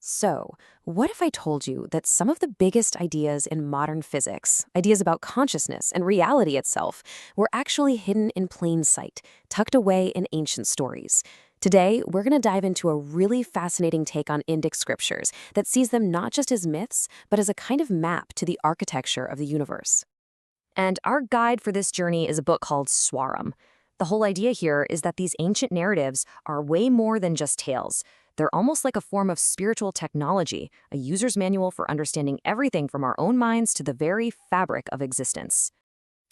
So, what if I told you that some of the biggest ideas in modern physics, ideas about consciousness and reality itself, were actually hidden in plain sight, tucked away in ancient stories? Today, we're going to dive into a really fascinating take on Indic scriptures that sees them not just as myths, but as a kind of map to the architecture of the universe. And our guide for this journey is a book called SWARAUM. The whole idea here is that these ancient narratives are way more than just tales. They're almost like a form of spiritual technology, a user's manual for understanding everything from our own minds to the very fabric of existence.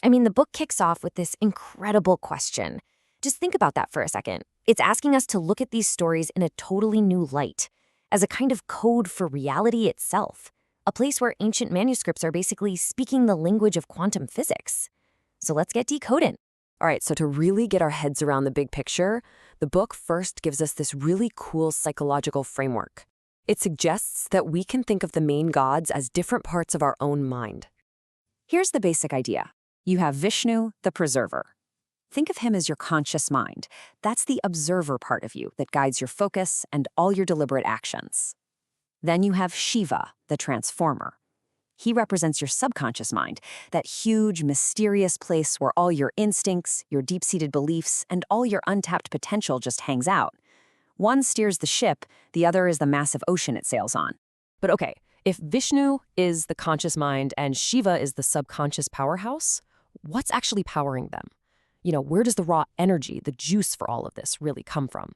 I mean, the book kicks off with this incredible question. Just think about that for a second. It's asking us to look at these stories in a totally new light, as a kind of code for reality itself, a place where ancient manuscripts are basically speaking the language of quantum physics. So let's get decoding. All right, so to really get our heads around the big picture, the book first gives us this really cool psychological framework. It suggests that we can think of the main gods as different parts of our own mind. Here's the basic idea. You have Vishnu, the preserver. Think of him as your conscious mind. That's the observer part of you that guides your focus and all your deliberate actions. Then you have Shiva, the transformer. He represents your subconscious mind, that huge, mysterious place where all your instincts, your deep-seated beliefs, and all your untapped potential just hangs out. One steers the ship, the other is the massive ocean it sails on. But okay, if Vishnu is the conscious mind and Shiva is the subconscious powerhouse, what's actually powering them? Where does the raw energy, the juice for all of this really come from?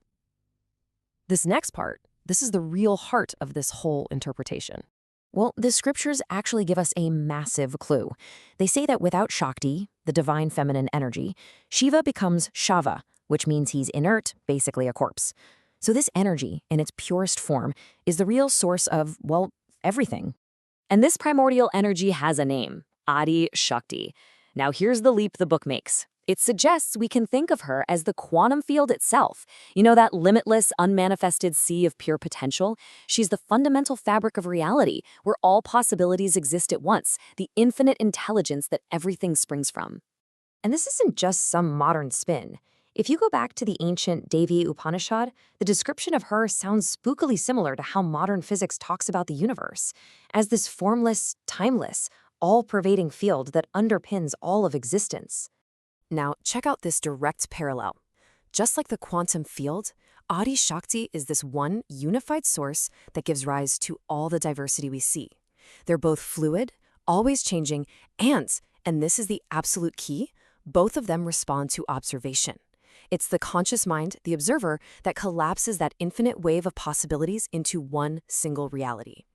This next part, this is the real heart of this whole interpretation. Well, the scriptures actually give us a massive clue. They say that without Shakti, the divine feminine energy, Shiva becomes Shava, which means he's inert, basically a corpse. So this energy, in its purest form, is the real source of, well, everything. And this primordial energy has a name, Adi Shakti. Now here's the leap the book makes. It suggests we can think of her as the quantum field itself. That limitless, unmanifested sea of pure potential? She's the fundamental fabric of reality, where all possibilities exist at once, the infinite intelligence that everything springs from. And this isn't just some modern spin. If you go back to the ancient Devi Upanishad, the description of her sounds spookily similar to how modern physics talks about the universe, as this formless, timeless, all-pervading field that underpins all of existence. Now, check out this direct parallel. Just like the quantum field, Adi Shakti is this one unified source that gives rise to all the diversity we see. They're both fluid, always changing, and this is the absolute key, both of them respond to observation. It's the conscious mind, the observer, that collapses that infinite wave of possibilities into one single reality.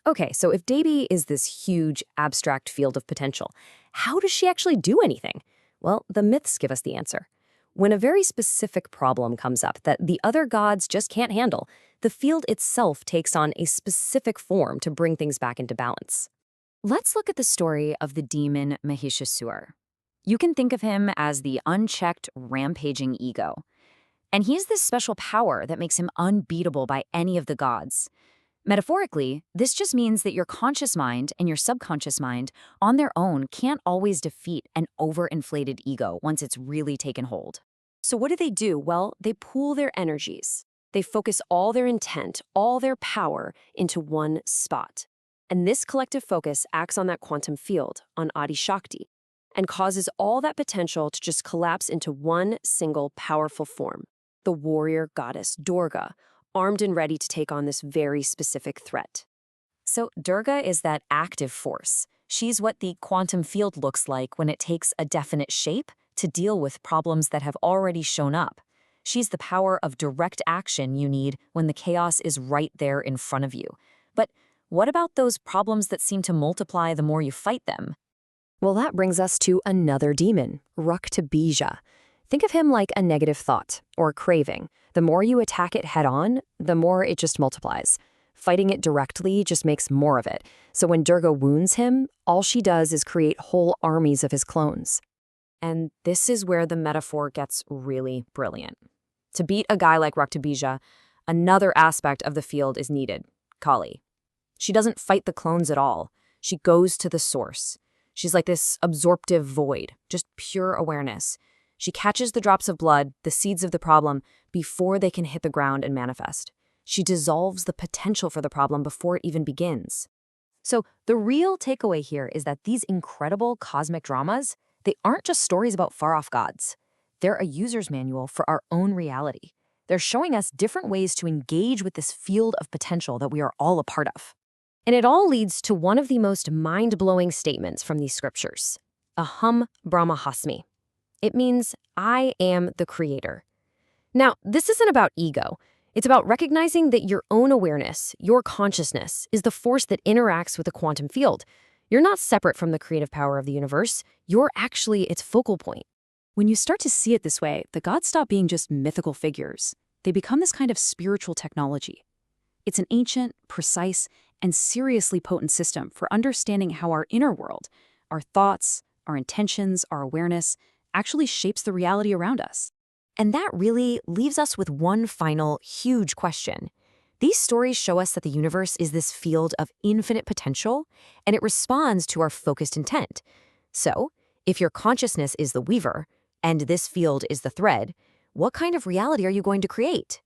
Okay, so if Devi is this huge, abstract field of potential, how does she actually do anything? Well, the myths give us the answer. When a very specific problem comes up that the other gods just can't handle, the field itself takes on a specific form to bring things back into balance. Let's look at the story of the demon Mahishasura. You can think of him as the unchecked, rampaging ego. And he has this special power that makes him unbeatable by any of the gods. Metaphorically, this just means that your conscious mind and your subconscious mind on their own can't always defeat an overinflated ego once it's really taken hold. So what do? Well, they pool their energies. They focus all their intent, all their power into one spot. And this collective focus acts on that quantum field, on Adi Shakti, and causes all that potential to just collapse into one single powerful form, the warrior goddess Durga, armed and ready to take on this very specific threat. So Durga is that active force. She's what the quantum field looks like when it takes a definite shape to deal with problems that have already shown up. She's the power of direct action you need when the chaos is right there in front of you. But what about those problems that seem to multiply the more you fight them? Well, that brings us to another demon, Raktabija. Think of him like a negative thought or craving. The more you attack it head-on, the more it just multiplies. Fighting it directly just makes more of it. So when Durga wounds him, all she does is create whole armies of his clones. And this is where the metaphor gets really brilliant. To beat a guy like Raktabija, another aspect of the field is needed, Kali. She doesn't fight the clones at all. She goes to the source. She's like this absorptive void, just pure awareness. She catches the drops of blood, the seeds of the problem, before they can hit the ground and manifest. She dissolves the potential for the problem before it even begins. So the real takeaway here is that these incredible cosmic dramas, they aren't just stories about far-off gods. They're a user's manual for our own reality. They're showing us different ways to engage with this field of potential that we are all a part of. And it all leads to one of the most mind-blowing statements from these scriptures, Aham Brahmasmi. It means, I am the creator. Now, this isn't about ego. It's about recognizing that your own awareness, your consciousness, is the force that interacts with the quantum field. You're not separate from the creative power of the universe. You're actually its focal point. When you start to see it this way, the gods stop being just mythical figures. They become this kind of spiritual technology. It's an ancient, precise, and seriously potent system for understanding how our inner world, our thoughts, our intentions, our awareness, actually shapes the reality around us. And that really leaves us with one final, huge question. These stories show us that the universe is this field of infinite potential, and it responds to our focused intent. So, if your consciousness is the weaver, and this field is the thread, what kind of reality are you going to create?